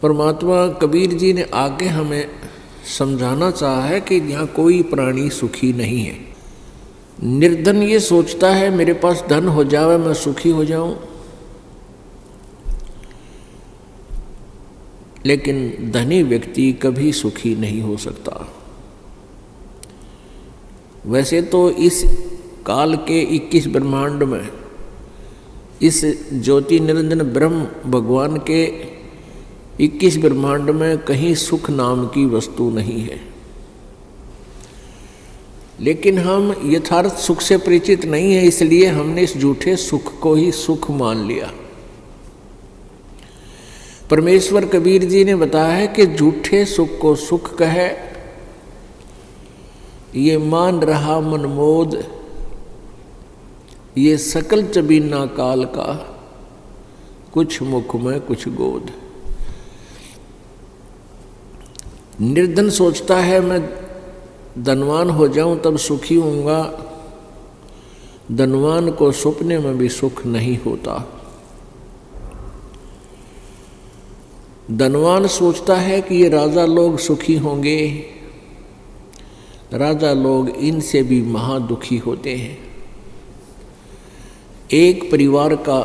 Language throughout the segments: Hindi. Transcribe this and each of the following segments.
परमात्मा कबीर जी ने आगे हमें समझाना चाहा है कि यहाँ कोई प्राणी सुखी नहीं है। निर्धन ये सोचता है मेरे पास धन हो जावे मैं सुखी हो जाऊं, लेकिन धनी व्यक्ति कभी सुखी नहीं हो सकता। वैसे तो इस काल के 21 ब्रह्मांड में इस ज्योति निरंजन ब्रह्म भगवान के 21 ब्रह्मांड में कहीं सुख नाम की वस्तु नहीं है, लेकिन हम यथार्थ सुख से परिचित नहीं है, इसलिए हमने इस झूठे सुख को ही सुख मान लिया। परमेश्वर कबीर जी ने बताया है कि झूठे सुख को सुख कहे, ये मान रहा मनमोद, ये सकल चबीना काल का, कुछ मुख में कुछ गोद। निर्धन सोचता है मैं धनवान हो जाऊं तब सुखी होऊंगा, धनवान को सपने में भी सुख नहीं होता। धनवान सोचता है कि ये राजा लोग सुखी होंगे, राजा लोग इनसे भी महादुखी होते हैं। एक परिवार का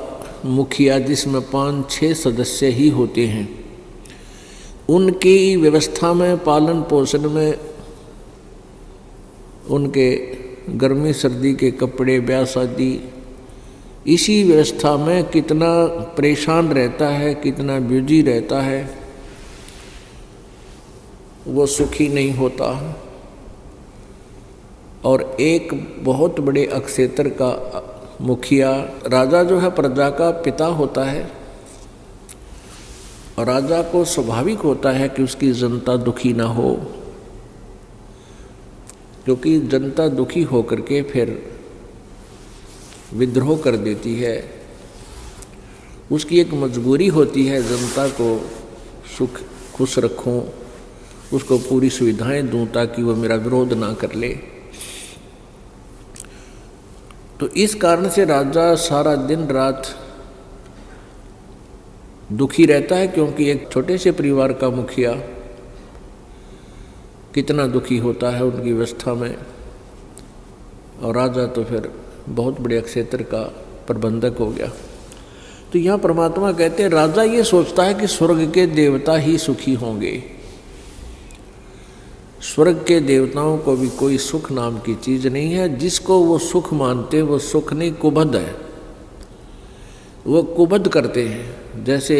मुखिया जिसमें 5-6 सदस्य ही होते हैं, उनकी व्यवस्था में पालन पोषण में उनके गर्मी सर्दी के कपड़े ब्याह शादी, इसी व्यवस्था में कितना परेशान रहता है, कितना बिजी रहता है, वो सुखी नहीं होता। और एक बहुत बड़े अक्षेत्र का मुखिया, राजा जो है प्रजा का पिता होता है, और राजा को स्वाभाविक होता है कि उसकी जनता दुखी ना हो, क्योंकि जनता दुखी होकर के फिर विद्रोह कर देती है। उसकी एक मजबूरी होती है जनता को सुख खुश रखूं, उसको पूरी सुविधाएं दूं ताकि वो मेरा विरोध ना कर ले। तो इस कारण से राजा सारा दिन रात दुखी रहता है, क्योंकि एक छोटे से परिवार का मुखिया कितना दुखी होता है उनकी व्यवस्था में, और राजा तो फिर बहुत बड़े क्षेत्र का प्रबंधक हो गया। तो यहाँ परमात्मा कहते हैं राजा ये सोचता है कि स्वर्ग के देवता ही सुखी होंगे। स्वर्ग के देवताओं को भी कोई सुख नाम की चीज़ नहीं है। जिसको वो सुख मानते वो सुख नहीं, कुबद है। वो कुबद करते हैं। जैसे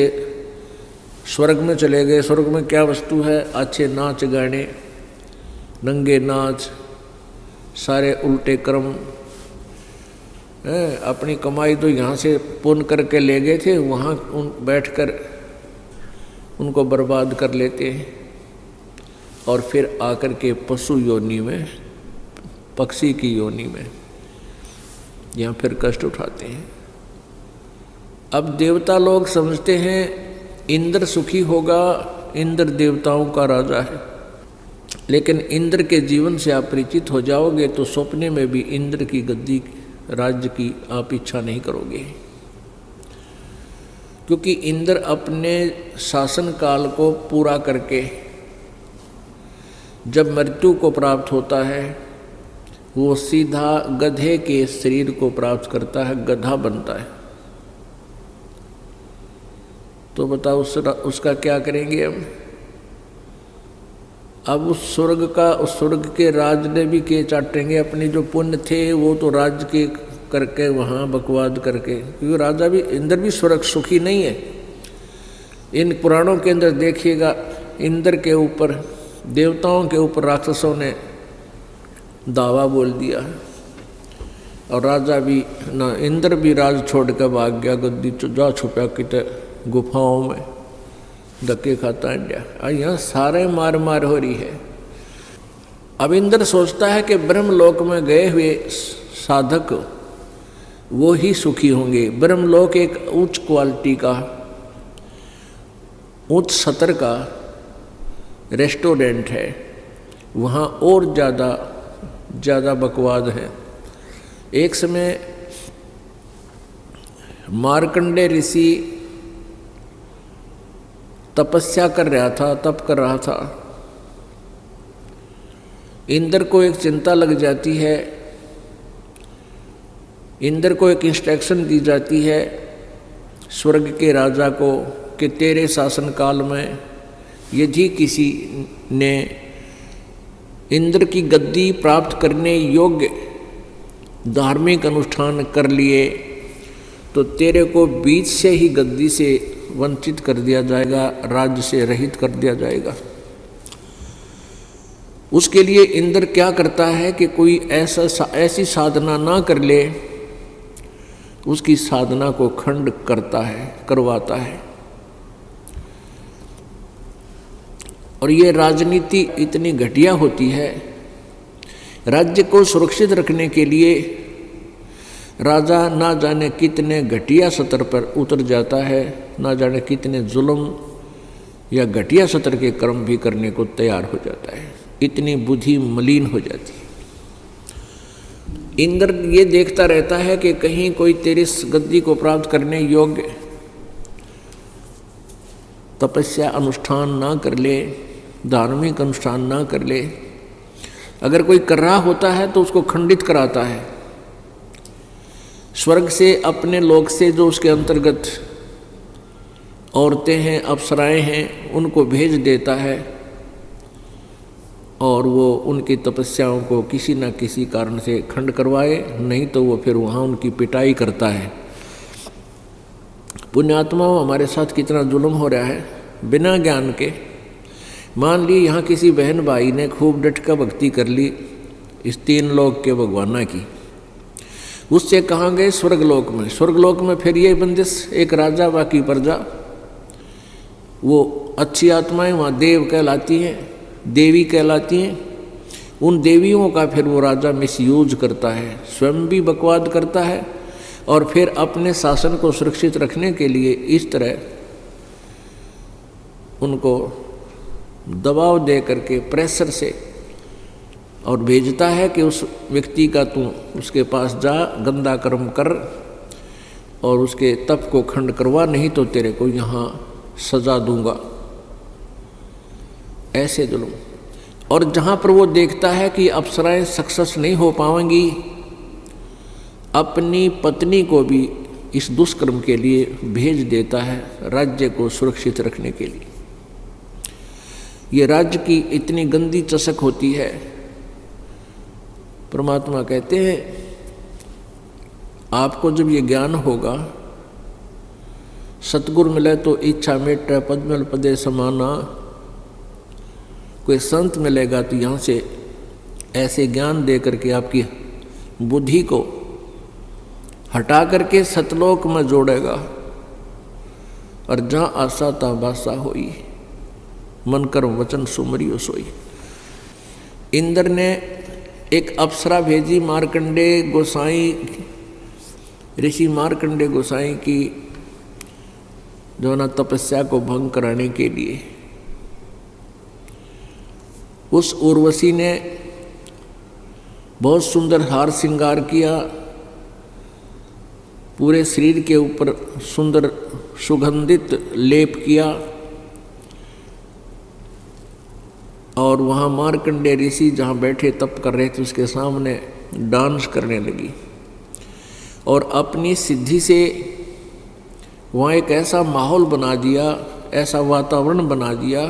स्वर्ग में चले गए, स्वर्ग में क्या वस्तु है? अच्छे नाच गाने, नंगे नाच, सारे उल्टे कर्म। अपनी कमाई तो यहाँ से पुण्य करके ले गए थे, वहाँ बैठकर उनको बर्बाद कर लेते हैं, और फिर आकर के पशु योनि में, पक्षी की योनि में यहाँ फिर कष्ट उठाते हैं। अब देवता लोग समझते हैं इंद्र सुखी होगा, इंद्र देवताओं का राजा है, लेकिन इंद्र के जीवन से आप परिचित हो जाओगे तो सपने में भी इंद्र की गद्दी राज्य की आप इच्छा नहीं करोगे, क्योंकि इंद्र अपने शासन काल को पूरा करके जब मृत्यु को प्राप्त होता है, वो सीधा गधे के शरीर को प्राप्त करता है, गधा बनता है। तो बताओ उसका क्या करेंगे हम? अब उस स्वर्ग के राज ने भी के चाटेंगे। अपने जो पुण्य थे वो तो राज्य के करके वहाँ बकवाद करके, क्योंकि राजा भी, इंद्र भी स्वर्ग सुखी नहीं है। इन पुराणों के अंदर देखिएगा, इंद्र के ऊपर, देवताओं के ऊपर राक्षसों ने दावा बोल दिया, और राजा भी ना, इंद्र भी राज छोड़ कर भाग गया, गद्दी जा छुपा किते गुफाओं में, धक्के खाता इंडिया। यहाँ सारे मार मार हो रही है। अब इंद्र सोचता है कि ब्रह्मलोक में गए हुए साधक वो ही सुखी होंगे। ब्रह्मलोक एक उच्च क्वालिटी का, उच्च स्तर का रेस्टोरेंट है, वहाँ और ज़्यादा बकवाद है। एक समय मार्कंडे ऋषि तपस्या कर रहा था, तप कर रहा था। इंद्र को एक चिंता लग जाती है, इंद्र को एक इंस्ट्रक्शन दी जाती है स्वर्ग के राजा को कि तेरे शासन काल में यदि किसी ने इंद्र की गद्दी प्राप्त करने योग्य धार्मिक अनुष्ठान कर लिए तो तेरे को बीच से ही गद्दी से वंचित कर दिया जाएगा, राज्य से रहित कर दिया जाएगा। उसके लिए इंद्र क्या करता है कि कोई ऐसी साधना ना कर ले, उसकी साधना को खंड करवाता है। और ये राजनीति इतनी घटिया होती है, राज्य को सुरक्षित रखने के लिए राजा ना जाने कितने घटिया स्तर पर उतर जाता है, ना जाने कितने जुल्म या घटिया स्तर के कर्म भी करने को तैयार हो जाता है, इतनी बुद्धि मलिन हो जाती है। इंद्र ये देखता रहता है कि कहीं कोई तेरी गद्दी को प्राप्त करने योग्य तपस्या अनुष्ठान ना कर ले, धार्मिक अनुष्ठान ना कर ले। अगर कोई कर रहा होता है तो उसको खंडित कराता है, स्वर्ग से अपने लोक से जो उसके अंतर्गत औरतें हैं, अप्सराएं हैं, उनको भेज देता है और वो उनकी तपस्याओं को किसी न किसी कारण से खंड करवाए, नहीं तो वो फिर वहाँ उनकी पिटाई करता है। पुण्यात्माओं, हमारे साथ कितना जुल्म हो रहा है बिना ज्ञान के। मान ली यहाँ किसी बहन भाई ने खूब डट का भक्ति कर ली इस 3 लोक के भगवाना की, उससे कहाँ गए स्वर्गलोक में। स्वर्गलोक में फिर ये बंदिश, एक राजा बाकी प्रजा, वो अच्छी आत्माएं वहाँ देव कहलाती हैं, देवी कहलाती हैं। उन देवियों का फिर वो राजा मिसयूज करता है, स्वयं भी बकवाद करता है और फिर अपने शासन को सुरक्षित रखने के लिए इस तरह उनको दबाव दे करके प्रेशर से और भेजता है कि उस व्यक्ति का तू उसके पास जा, गंदा कर्म कर और उसके तप को खंड करवा, नहीं तो तेरे को यहाँ सजा दूंगा। ऐसे जुल्म। और जहाँ पर वो देखता है कि अप्सराएं सक्सेस नहीं हो पाएंगी, अपनी पत्नी को भी इस दुष्कर्म के लिए भेज देता है, राज्य को सुरक्षित रखने के लिए। ये राज्य की इतनी गंदी चसक होती है। परमात्मा कहते हैं आपको जब ये ज्ञान होगा, सतगुरु मिले तो इच्छा मेट पद्मल पदे समाना, कोई संत मिलेगा तो यहाँ से ऐसे ज्ञान दे करके आपकी बुद्धि को हटा करके सतलोक में जोड़ेगा। और जहाँ आशा ता बासा होई, मन कर्म वचन सुमरियो सोई। इंद्र ने एक अप्सरा भेजी मार्कंडे गोसाई, ऋषि मार्कंडे गोसाई की जो ना तपस्या को भंग कराने के लिए। उस उर्वशी ने बहुत सुंदर हार श्रृंगार किया, पूरे शरीर के ऊपर सुंदर सुगंधित लेप किया और वहाँ मार्कंडे ऋषि जहाँ बैठे तप कर रहे थे उसके सामने डांस करने लगी और अपनी सिद्धि से वहाँ एक ऐसा माहौल बना दिया, ऐसा वातावरण बना दिया,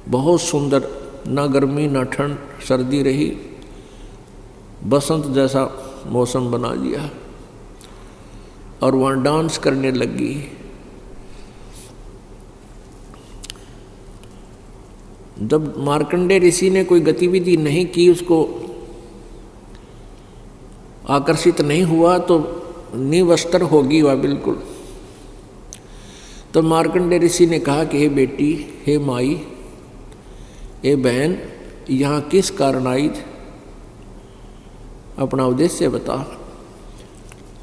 बहुत सुंदर, ना गर्मी ना ठंड, सर्दी रही, बसंत जैसा मौसम बना दिया और वहाँ डांस करने लगी। जब मार्कंडे ऋषि ने कोई गतिविधि नहीं की, उसको आकर्षित नहीं हुआ तो निवस्त्र होगी वह बिल्कुल। तो मार्कंडे ऋषि ने कहा कि हे बेटी, हे माई, हे बहन, यहाँ किस कारण आई, अपना उद्देश्य बता।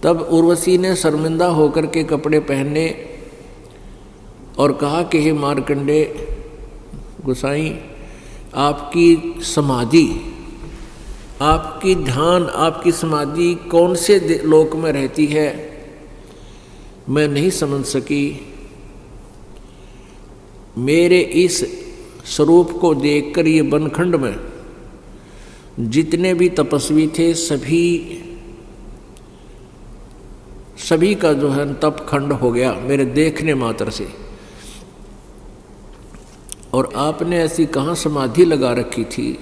तब उर्वशी ने शर्मिंदा होकर के कपड़े पहने और कहा कि हे मार्कंडे गोसाई, आपकी समाधि, आपकी ध्यान, आपकी समाधि कौन से लोक में रहती है, मैं नहीं समझ सकी। मेरे इस स्वरूप को देखकर ये बनखंड में जितने भी तपस्वी थे सभी का जो है तप खंड हो गया मेरे देखने मात्र से। और आपने ऐसी कहाँ समाधि लगा रखी थी?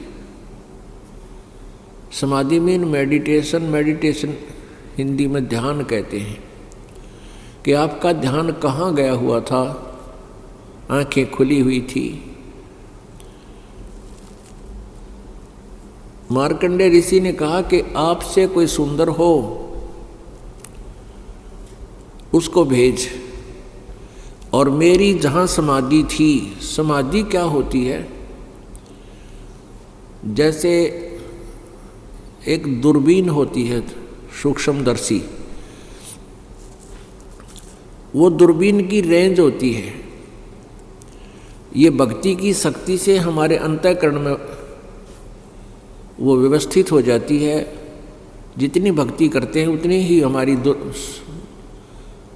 समाधि मीन मेडिटेशन हिंदी में ध्यान कहते हैं कि आपका ध्यान कहाँ गया हुआ था? आंखें खुली हुई थी। मार्कंडेय ऋषि ने कहा कि आपसे कोई सुंदर हो उसको भेज। और मेरी जहाँ समाधि थी, समाधि क्या होती है? जैसे एक दूरबीन होती है सूक्ष्मदर्शी, वो दूरबीन की रेंज होती है। ये भक्ति की शक्ति से हमारे अंतःकरण में वो व्यवस्थित हो जाती है। जितनी भक्ति करते हैं उतनी ही हमारी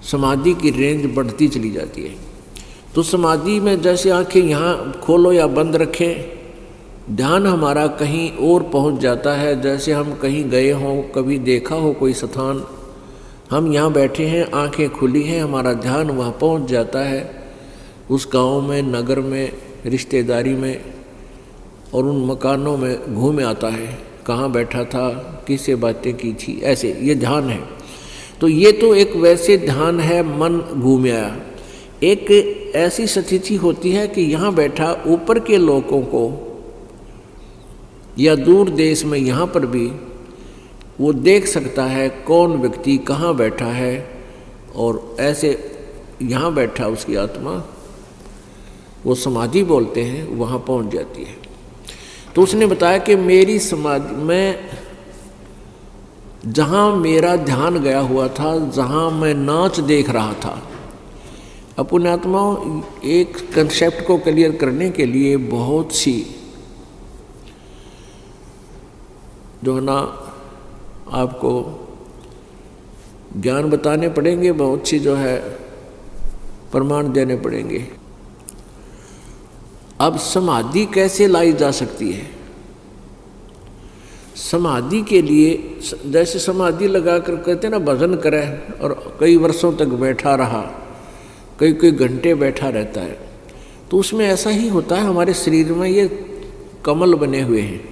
समाधि की रेंज बढ़ती चली जाती है। तो समाधि में जैसे आंखें यहाँ खोलो या बंद रखें, ध्यान हमारा कहीं और पहुँच जाता है। जैसे हम कहीं गए हों, कभी देखा हो कोई स्थान, हम यहाँ बैठे हैं, आंखें खुली हैं, हमारा ध्यान वहाँ पहुँच जाता है, उस गांव में, नगर में, रिश्तेदारी में और उन मकानों में घूम आता है, कहाँ बैठा था, किससे बातें की थी, ऐसे ये ध्यान है। तो ये तो एक वैसे ध्यान है, मन घूम आया। एक ऐसी स्थिति होती है कि यहाँ बैठा ऊपर के लोगों को या दूर देश में यहाँ पर भी वो देख सकता है कौन व्यक्ति कहाँ बैठा है, और ऐसे यहाँ बैठा उसकी आत्मा, वो समाधि बोलते हैं, वहाँ पहुँच जाती है। तो उसने बताया कि मेरी समाधि में जहाँ मेरा ध्यान गया हुआ था, जहाँ मैं नाच देख रहा था। पुण्यात्माओं, एक कंसेप्ट को क्लियर करने के लिए बहुत सी जो है ना आपको ज्ञान बताने पड़ेंगे, बहुत सी जो है प्रमाण देने पड़ेंगे। अब समाधि कैसे लाई जा सकती है? समाधि के लिए जैसे समाधि लगा कर कहते हैं ना भजन करे और कई वर्षों तक बैठा रहा, कई घंटे बैठा रहता है, तो उसमें ऐसा ही होता है। हमारे शरीर में ये कमल बने हुए हैं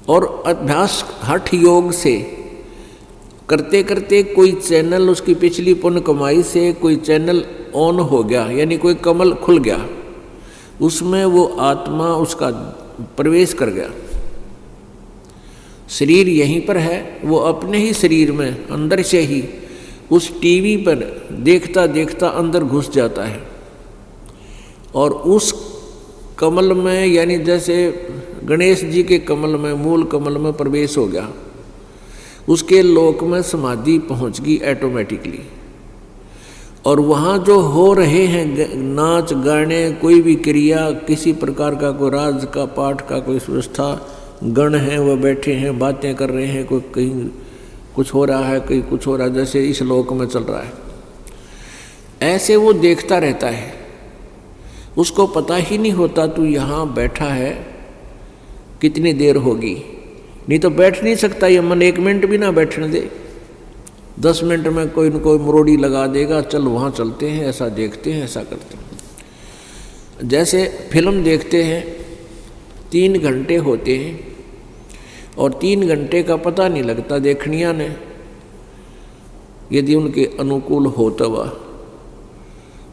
और अभ्यास हठ योग से करते करते कोई चैनल उसकी पिछली पुण्य कमाई से कोई चैनल ऑन हो गया, यानी कोई कमल खुल गया, उसमें वो आत्मा उसका प्रवेश कर गया। शरीर यहीं पर है, वो अपने ही शरीर में अंदर से ही उस टीवी पर देखता देखता अंदर घुस जाता है और उस कमल में, यानी जैसे गणेश जी के कमल में, मूल कमल में प्रवेश हो गया, उसके लोक में समाधि पहुंच गई ऑटोमेटिकली। और वहाँ जो हो रहे हैं नाच गाने, कोई भी क्रिया, किसी प्रकार का कोई राज का पाठ का कोई व्यवस्था, गण हैं वह बैठे हैं, बातें कर रहे हैं, कोई कहीं कुछ हो रहा है, कहीं कुछ हो रहा है, जैसे इस लोक में चल रहा है, ऐसे वो देखता रहता है। उसको पता ही नहीं होता तू यहाँ बैठा है कितनी देर होगी। नहीं तो बैठ नहीं सकता ये मन, 1 मिनट भी ना बैठने दे, 10 मिनट में कोई न कोई मुरोड़ी लगा देगा, चल वहाँ चलते हैं, ऐसा देखते हैं, ऐसा करते हैं। जैसे फिल्म देखते हैं, 3 घंटे होते हैं और 3 घंटे का पता नहीं लगता देखनिया ने, यदि उनके अनुकूल होता हुआ।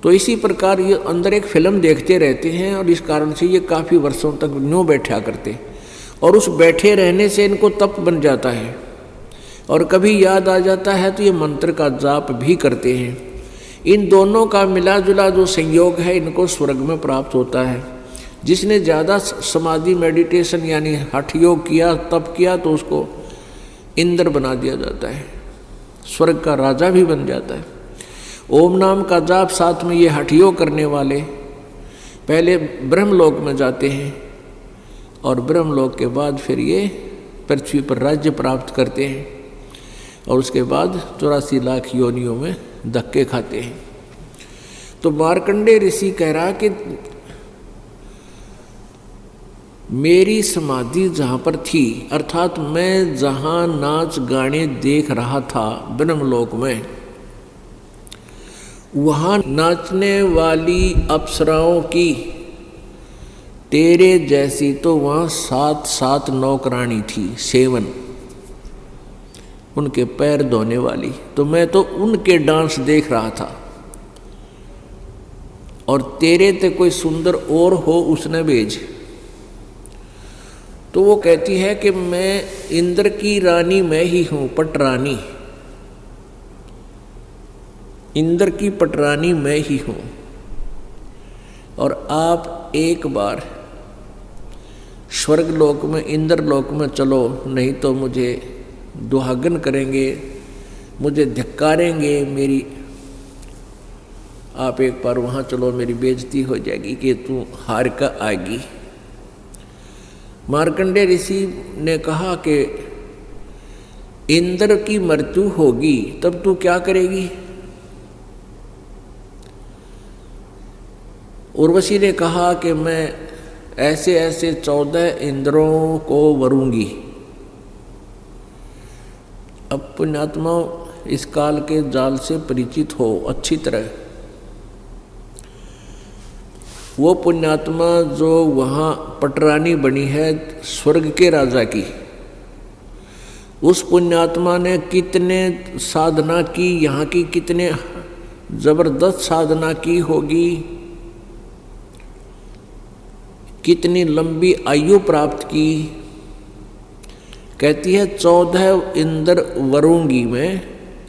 तो इसी प्रकार ये अंदर एक फिल्म देखते रहते हैं और इस कारण से ये काफ़ी वर्षों तक न्यों बैठा करते, और उस बैठे रहने से इनको तप बन जाता है। और कभी याद आ जाता है तो ये मंत्र का जाप भी करते हैं। इन दोनों का मिला जुला जो संयोग है, इनको स्वर्ग में प्राप्त होता है। जिसने ज़्यादा समाधि मेडिटेशन यानी हठ योग किया, तप किया, तो उसको इंद्र बना दिया जाता है, स्वर्ग का राजा भी बन जाता है। ओम नाम का जाप साथ में ये हठ योग करने वाले पहले ब्रह्मलोक में जाते हैं और ब्रह्मलोक के बाद फिर ये पृथ्वी पर राज्य प्राप्त करते हैं और उसके बाद 84 लाख योनियों में धक्के खाते हैं। तो मार्कंडेय ऋषि कह रहा कि मेरी समाधि जहाँ पर थी, अर्थात मैं जहाँ नाच गाने देख रहा था ब्रह्मलोक में, वहाँ नाचने वाली अप्सराओं की तेरे जैसी तो वहाँ 7 नौकरानी थी, 7, उनके पैर धोने वाली। तो मैं तो उनके डांस देख रहा था, और तेरे ते कोई सुंदर और हो उसने भेज। तो वो कहती है कि मैं इंद्र की रानी मैं ही हूँ, पटरानी, इंद्र की पटरानी मैं ही हूँ, और आप एक बार स्वर्गलोक में, इंद्रलोक में चलो, नहीं तो मुझे दुहागन करेंगे, मुझे धिक्कारेंगे मेरी। आप एक बार वहाँ चलो, मेरी बेइज्जती हो जाएगी कि तू हार कर आएगी। मार्कंडेय ऋषि ने कहा कि इंद्र की मृत्यु होगी तब तू क्या करेगी? उर्वशी ने कहा कि मैं ऐसे ऐसे 14 इंद्रों को वरूंगी। अब पुण्यात्मा इस काल के जाल से परिचित हो अच्छी तरह। वो पुण्यात्मा जो वहाँ पटरानी बनी है स्वर्ग के राजा की, उस पुण्यात्मा ने कितने साधना की, यहाँ की कितने जबरदस्त साधना की होगी, कितनी लंबी आयु प्राप्त की। कहती है 14 इंद्र वरूंगी मैं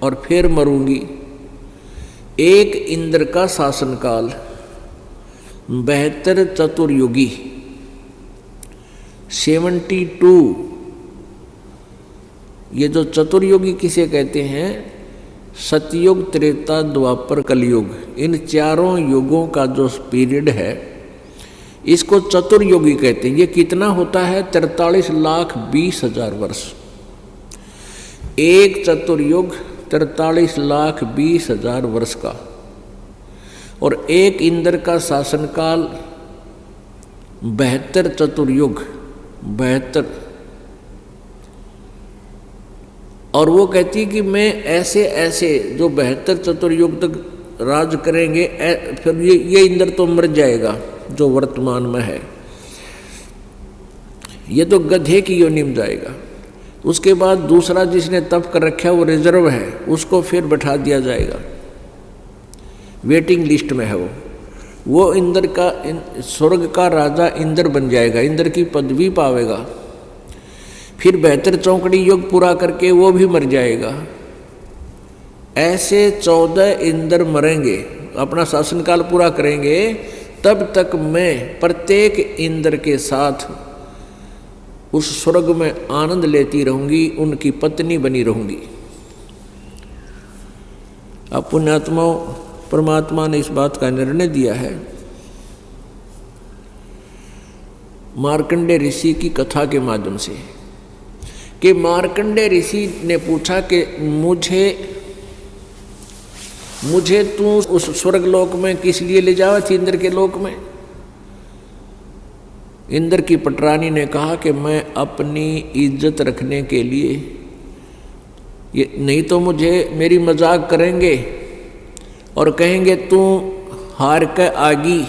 और फिर मरूंगी। एक इंद्र का शासनकाल 72 चतुर्युगी, 72। ये जो चतुर्युगी किसे कहते हैं? सतयुग, त्रेता, द्वापर, कलयुग, इन चारों युगों का जो पीरियड है इसको चतुर्युगी कहते हैं। ये कितना होता है? 43,20,000 वर्ष। एक चतुर्युग 43,20,000 वर्ष का, और एक इंद्र का शासनकाल 72 चतुर्युग, 72। और वो कहती है कि मैं ऐसे ऐसे जो 72 चतुर्युग तक राज करेंगे, फिर ये इंद्र तो मर जाएगा जो वर्तमान में है, ये तो गधे की योनि में जाएगा। उसके बाद दूसरा जिसने तप कर रखा है वो रिजर्व है, उसको फिर बैठा दिया जाएगा, वेटिंग लिस्ट में है वो इंद्र का, स्वर्ग का राजा इंद्र बन जाएगा, इंद्र की पदवी पावेगा। फिर 72 चौकड़ी युग पूरा करके वो भी मर जाएगा। ऐसे 14 इंद्र मरेंगे, अपना शासनकाल पूरा करेंगे, तब तक मैं प्रत्येक इंद्र के साथ उस स्वर्ग में आनंद लेती रहूंगी, उनकी पत्नी बनी रहूंगी। अब पुण्यात्माओं, परमात्मा ने इस बात का निर्णय दिया है। मार्कंडेय ऋषि की कथा के माध्यम से, कि मार्कंडेय ऋषि ने पूछा कि मुझे तू उस स्वर्ग लोक में किस लिए ले जावा थी, इंद्र के लोक में? इंद्र की पटरानी ने कहा कि मैं अपनी इज्जत रखने के लिए, ये नहीं तो मुझे मेरी मजाक करेंगे और कहेंगे तू हार कर आगी,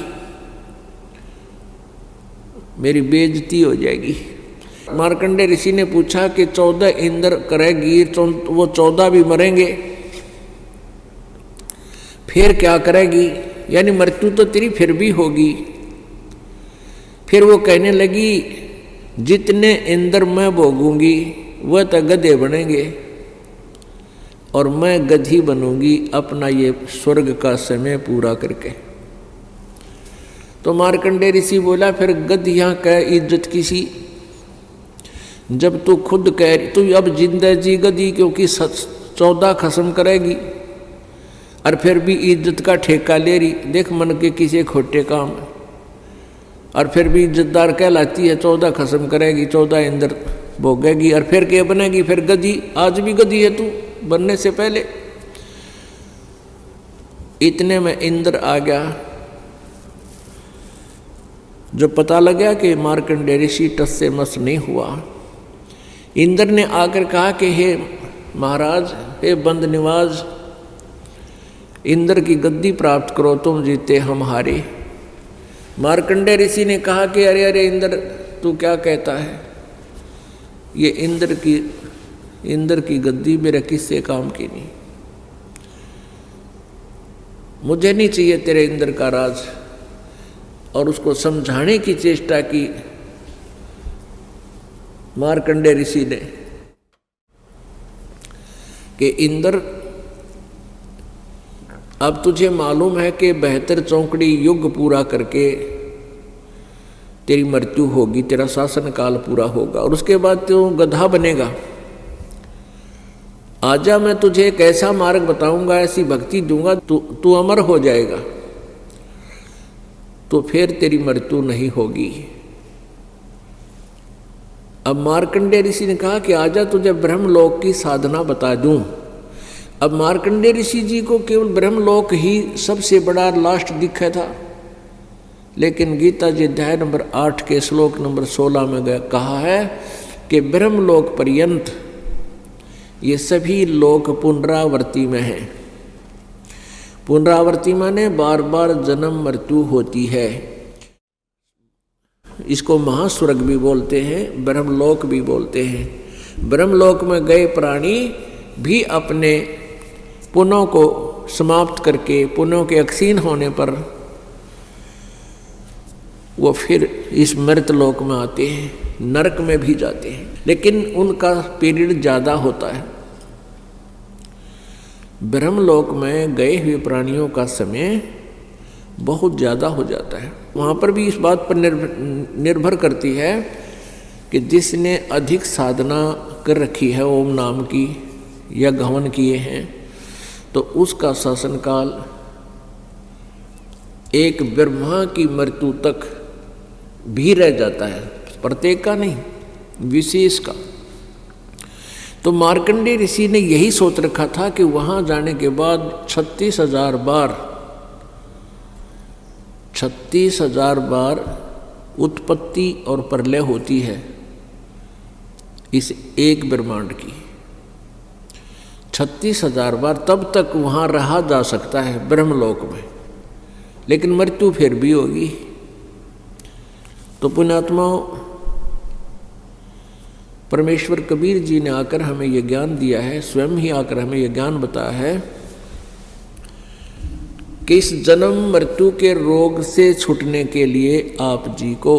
मेरी बेइज्जती हो जाएगी। मार्कंडेय ऋषि ने पूछा कि 14 इंद्र करेगी, वो 14 भी मरेंगे, फिर क्या करेगी? यानी मृत्यु तो तेरी फिर भी होगी। फिर वो कहने लगी जितने इंद्र मैं भोगूंगी वह तो गधे बनेंगे और मैं गधी बनूंगी अपना ये स्वर्ग का समय पूरा करके। तो मार्कंडेय ऋषि बोला फिर गधियां कह इज्जत किसी, जब तू खुद कह तू अब जिंदा जी गधी, क्योंकि 14 खत्म करेगी और फिर भी इज्जत का ठेका ले रही। देख मन के किसी खोटे काम, और फिर भी इज्जतदार कहलाती है, 14 खत्म करेगी, 14 इंद्र भोगेगी और फिर क्या बनेगी? फिर गधी। आज भी गधी है तू बनने से पहले। इतने में इंद्र आ गया। जो पता लगा कि मार्कंडेय ऋषि टस से मस नहीं हुआ, इंद्र ने आकर कहा कि हे महाराज, हे बंद निवाज, इंद्र की गद्दी प्राप्त करो, तुम जीते हम हारे। मार्कंडेय ऋषि ने कहा कि अरे अरे इंद्र, तू क्या कहता है? ये इंद्र की गद्दी मेरे किससे काम की नहीं, मुझे नहीं चाहिए तेरे इंद्र का राज। और उसको समझाने की चेष्टा की मार्कंडेय ऋषि ने कि इंद्र, अब तुझे मालूम है कि 72 चौकड़ी युग पूरा करके तेरी मृत्यु होगी, तेरा शासन काल पूरा होगा और उसके बाद तू गधा बनेगा। आजा, मैं तुझे एक ऐसा मार्ग बताऊंगा, ऐसी भक्ति दूंगा, तू अमर हो जाएगा, तो फिर तेरी मृत्यु नहीं होगी। अब मार्कंडेय ऋषि ने कहा कि आजा, तुझे ब्रह्मलोक की साधना बता दूं। अब मार्कंडेय ऋषि जी को केवल ब्रह्मलोक ही सबसे बड़ा लास्ट दिखा था, लेकिन गीता जी अध्याय नंबर 8 के श्लोक नंबर 16 में कहा है कि ब्रह्मलोक पर्यंत ये सभी लोक पुनरावर्ती में हैं। पुनरावर्ती माने बार बार जन्म मृत्यु होती है। इसको महास्वर्ग भी बोलते हैं, ब्रह्मलोक भी बोलते हैं। ब्रह्मलोक में गए प्राणी भी अपने पुण्यों को समाप्त करके, पुण्यों के अक्षीण होने पर वो फिर इस मृत लोक में आते हैं, नरक में भी जाते हैं, लेकिन उनका पीरियड ज़्यादा होता है। ब्रह्मलोक में गए हुए प्राणियों का समय बहुत ज़्यादा हो जाता है। वहाँ पर भी इस बात पर निर्भर करती है कि जिसने अधिक साधना कर रखी है ओम नाम की या गहवन किए हैं, तो उसका शासन काल एक ब्रह्मा की मृत्यु तक भी रह जाता है, प्रत्येक का नहीं, विशेष का। तो मार्कंडेय ऋषि ने यही सोच रखा था कि वहां जाने के बाद 36,000 बार उत्पत्ति और प्रलय होती है इस एक ब्रह्मांड की। 36,000 बार तब तक वहां रहा जा सकता है ब्रह्मलोक में, लेकिन मृत्यु फिर भी होगी। तो पुण्यात्माओं, परमेश्वर कबीर जी ने आकर हमें यह ज्ञान दिया है, स्वयं ही आकर हमें यह ज्ञान बताया है कि इस जन्म मृत्यु के रोग से छूटने के लिए आप जी को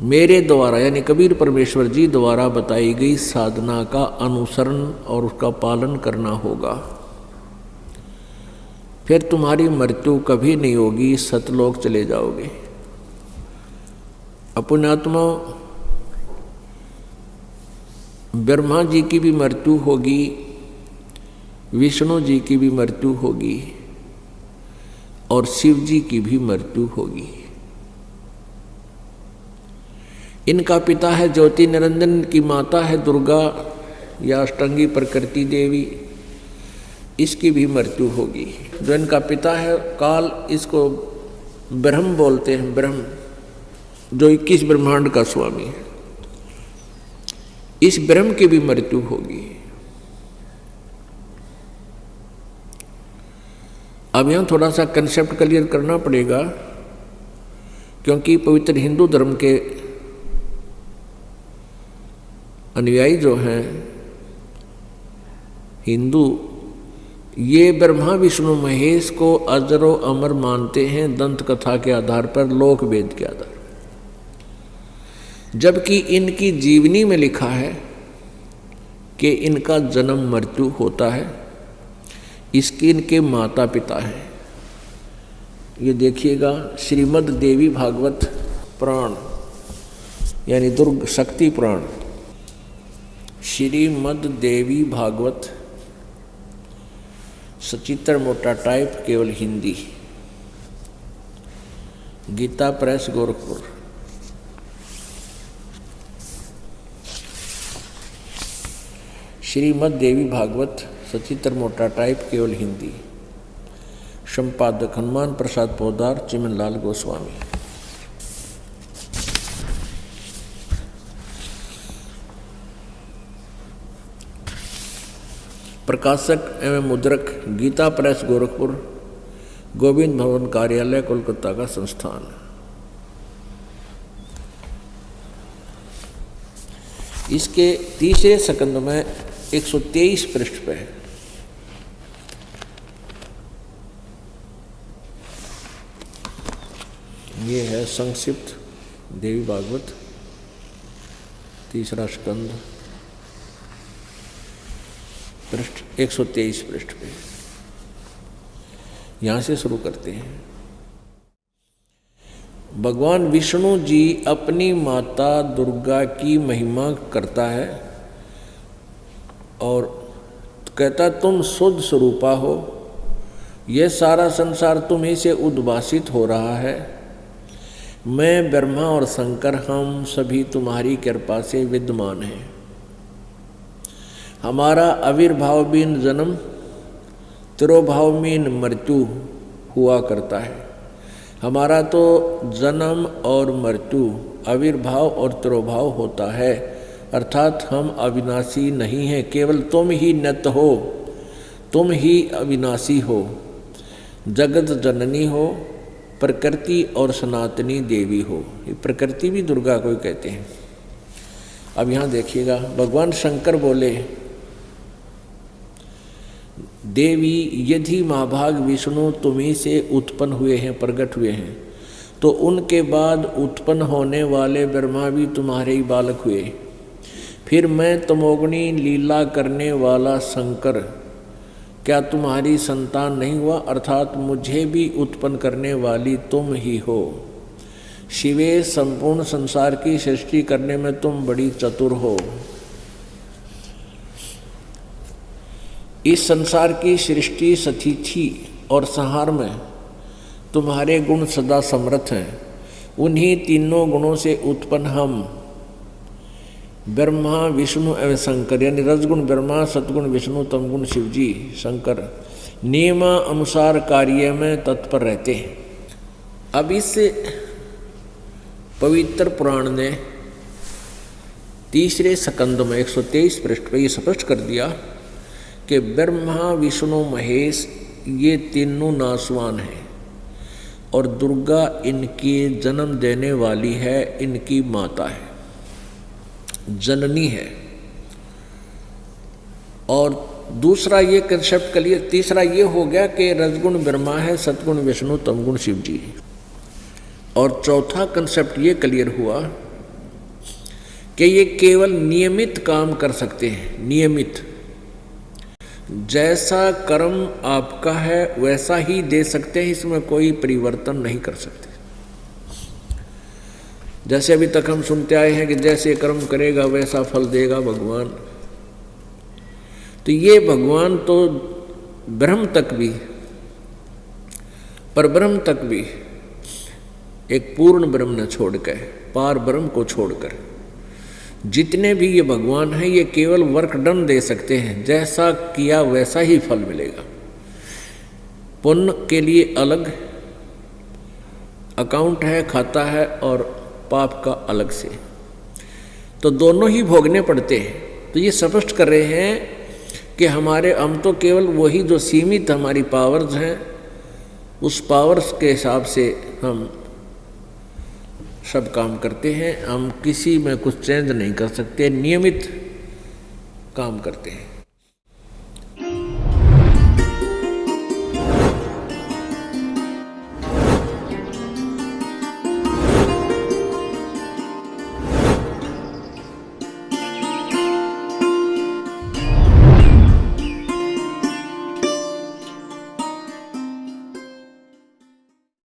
मेरे द्वारा यानी कबीर परमेश्वर जी द्वारा बताई गई साधना का अनुसरण और उसका पालन करना होगा। फिर तुम्हारी मृत्यु कभी नहीं होगी, सतलोक चले जाओगे। पुण्यात्मा, ब्रह्मा जी की भी मृत्यु होगी, विष्णु जी की भी मृत्यु होगी और शिव जी की भी मृत्यु होगी। इनका पिता है ज्योति निरंजन, की माता है दुर्गा या अष्टांगी प्रकृति देवी, इसकी भी मृत्यु होगी। जो इनका पिता है काल, इसको ब्रह्म बोलते हैं, ब्रह्म जो 21 ब्रह्मांड का स्वामी है, इस ब्रह्म की भी मृत्यु होगी। अब यहां थोड़ा सा कंसेप्ट क्लियर करना पड़ेगा, क्योंकि पवित्र हिंदू धर्म के अनुयायी जो हैं हिंदू, ये ब्रह्मा विष्णु महेश को अजरो अमर मानते हैं दंत कथा के आधार पर, लोक वेद के आधार, जबकि इनकी जीवनी में लिखा है कि इनका जन्म मृत्यु होता है। इसके इनके माता पिता हैं। ये देखिएगा श्रीमद् देवी भागवत पुराण यानी दुर्ग शक्ति पुराण, श्रीमद् देवी भागवत, सचित्र मोटा टाइप, केवल हिंदी, गीता प्रेस गोरखपुर। श्रीमद् देवी भागवत सचित्र मोटा टाइप, केवल हिंदी। संपादक हनुमान प्रसाद पोदार, चिमनलाल गोस्वामी। प्रकाशक एवं मुद्रक गीता प्रेस गोरखपुर, गोविंद भवन कार्यालय कोलकाता का संस्थान। इसके तीसरे सकंद में 123 पृष्ठ पे है। ये है संक्षिप्त देवी भागवत, तीसरा स्कंद, पृष्ठ 123 पृष्ठ पे। यहाँ से शुरू करते हैं। भगवान विष्णु जी अपनी माता दुर्गा की महिमा करता है और कहता तुम शुद्ध स्वरूपा हो, यह सारा संसार तुम्ही से उद्भासित हो रहा है। मैं ब्रह्मा और शंकर हम सभी तुम्हारी कृपा से विद्यमान हैं। हमारा आविर्भाव बिन जन्म, तिरोभाव बिन मृत्यु हुआ करता है। हमारा तो जन्म और मृत्यु, आविर्भाव और तिरोभाव होता है, अर्थात हम अविनाशी नहीं हैं। केवल तुम ही नित्य हो, तुम ही अविनाशी हो, जगत जननी हो, प्रकृति और सनातनी देवी हो। ये प्रकृति भी दुर्गा को ही कहते हैं। अब यहाँ देखिएगा, भगवान शंकर बोले देवी यदि महाभाग विष्णु तुम्ही से उत्पन्न हुए हैं, प्रकट हुए हैं, तो उनके बाद उत्पन्न होने वाले ब्रह्मा भी तुम्हारे ही बालक हुए। फिर मैं तमोगुणी लीला करने वाला शंकर क्या तुम्हारी संतान नहीं हुआ, अर्थात मुझे भी उत्पन्न करने वाली तुम ही हो। शिवे संपूर्ण संसार की सृष्टि करने में तुम बड़ी चतुर हो। इस संसार की सृष्टि स्थिति और संहार में तुम्हारे गुण सदा समर्थ हैं। उन्हीं तीनों गुणों से उत्पन्न हम ब्रह्मा विष्णु एवं शंकर, यानी रजगुण ब्रह्मा, सतगुण विष्णु, तमगुण शिवजी शंकर, नियम अनुसार कार्य में तत्पर रहते हैं। अब इस पवित्र पुराण ने तीसरे स्कंद में 123 पृष्ठ पर यह स्पष्ट कर दिया कि ब्रह्मा विष्णु महेश ये तीनों नासवान हैं और दुर्गा इनके जन्म देने वाली है, इनकी माता है, जननी है। और दूसरा ये कंसेप्ट क्लियर, तीसरा ये हो गया कि रजगुण ब्रह्मा है, सतगुण विष्णु, तमगुण शिव जी। और चौथा कंसेप्ट ये क्लियर हुआ कि ये केवल नियमित काम कर सकते हैं। नियमित, जैसा कर्म आपका है वैसा ही दे सकते हैं, इसमें कोई परिवर्तन नहीं कर सकते। जैसे अभी तक हम सुनते आए हैं कि जैसे कर्म करेगा वैसा फल देगा भगवान। तो ये भगवान तो ब्रह्म तक भी, पर ब्रह्म तक भी एक पूर्ण ब्रह्म न छोड़कर, पार ब्रह्म को छोड़कर जितने भी ये भगवान हैं ये केवल वर्क डन दे सकते हैं। जैसा किया वैसा ही फल मिलेगा। पुण्य के लिए अलग अकाउंट है, खाता है, और पाप का अलग से, तो दोनों ही भोगने पड़ते हैं। तो ये स्पष्ट कर रहे हैं कि हम तो केवल वही जो सीमित हमारी पावर्स हैं उस पावर्स के हिसाब से हम सब काम करते हैं। हम किसी में कुछ चेंज नहीं कर सकते, नियमित काम करते हैं।